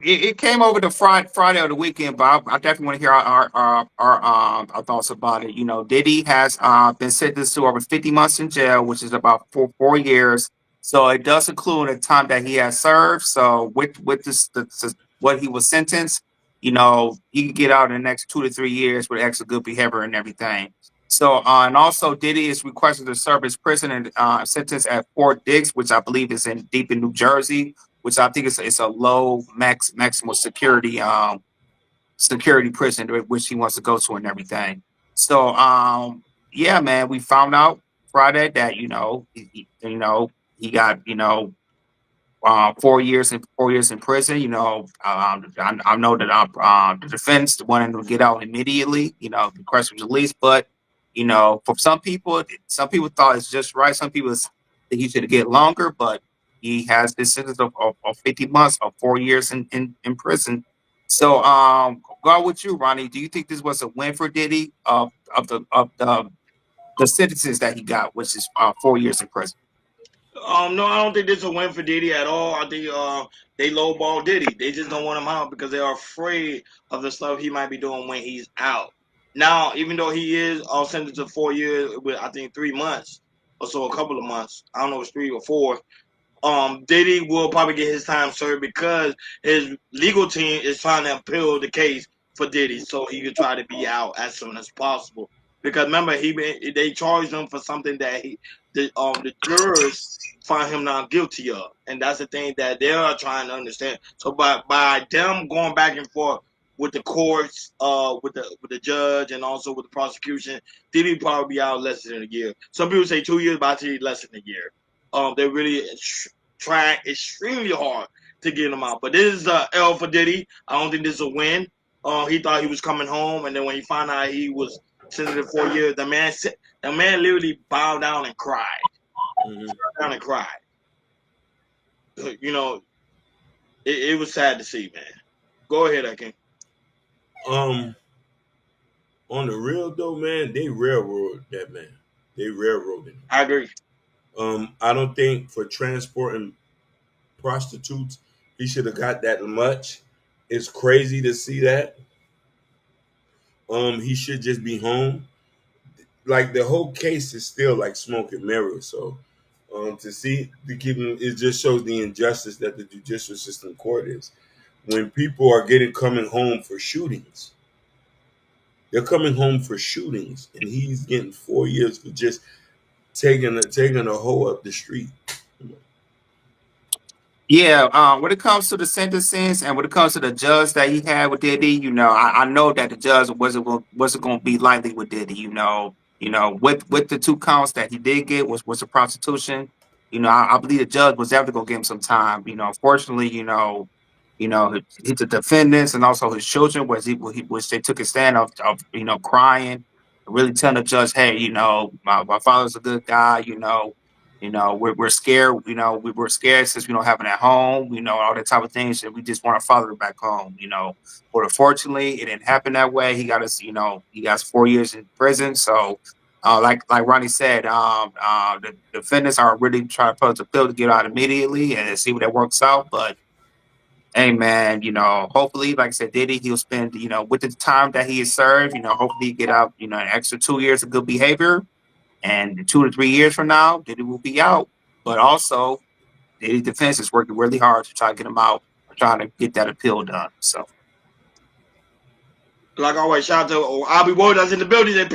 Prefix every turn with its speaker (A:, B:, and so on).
A: it came over the Friday of the weekend, but I definitely want to hear our thoughts about it. You know, Diddy has been sentenced to over 50 months in jail, which is about four years. So it does include the time that he has served. So with what he was sentenced, you know, he can get out in the next 2 to 3 years with extra good behavior and everything. So and also Diddy is requested to serve his prison and sentence at Fort Dix, which I believe is in deep in New Jersey, which I think is it's a low maximal security prison which he wants to go to and everything. So yeah, man, we found out Friday that he got 4 years in prison. You know, I know that the defense wanted to get out immediately. You know, the question was released, but you know, for some people thought it's just right. Some people think he should get longer, but he has this sentence of 50 months of 4 years in prison. So, go with you, Ronnie. Do you think this was a win for Diddy of the sentences that he got, which is 4 years in prison?
B: No, I don't think this is a win for Diddy at all. I think they lowball Diddy. They just don't want him out because they are afraid of the stuff he might be doing when he's out. Now, even though he is sentenced to 4 years with I think 3 months or so, a couple of months. I don't know if it's 3 or 4. Diddy will probably get his time served because his legal team is trying to appeal the case for Diddy so he could try to be out as soon as possible. Because remember, they charged him for something that the jurors find him not guilty of, and that's the thing that they are trying to understand. So by them going back and forth with the courts, with the judge, and also with the prosecution, Diddy probably be out less than a year. Some people say 2 years, but I say less than a year. They really trying extremely hard to get him out. But this is a L for Diddy. I don't think this is a win. He thought he was coming home, and then when he found out he was sentenced to 4 years, the man literally bowed down and cried.
C: Mhm.
B: Down and cried. You know, it was sad to see, man. Go ahead, Akin.
C: Um, on the real though, man, they railroad that man. They railroaded him.
B: I agree.
C: I don't think for transporting prostitutes he should have got that much. It's crazy to see that. He should just be home. Like the whole case is still like smoke and mirrors. So to see to keep him, it just shows the injustice that the judicial system court is. When people are getting coming home for shootings, they're coming home for shootings, and he's getting 4 years for just taking a hoe up the street.
A: Yeah, when it comes to the sentences and when it comes to the judge that he had with Diddy, you know, I know that the judge wasn't going to be lightly with Diddy. With the two counts that he did get was the prostitution. You know, I believe the judge was definitely going to give him some time. You know, unfortunately, the defendants and also his children which they took a stand of crying, really telling the judge, hey, my father's a good guy. We're scared. We're scared since we don't have it at home. All that type of things. And we just want our father back home. But unfortunately, it didn't happen that way. He got us. He got us 4 years in prison. So, like Ronnie said, the defendants are really trying to put the bill to get out immediately and see what that works out. But hey, man, hopefully, like I said, Diddy, he'll spend, with the time that he has served, hopefully he get out, an extra 2 years of good behavior, and 2 to 3 years from now, Diddy will be out. But also, Diddy defense is working really hard to try to get him out, trying to get that appeal done. So.
B: Like always, shout out to I'll be Wood that's in the building and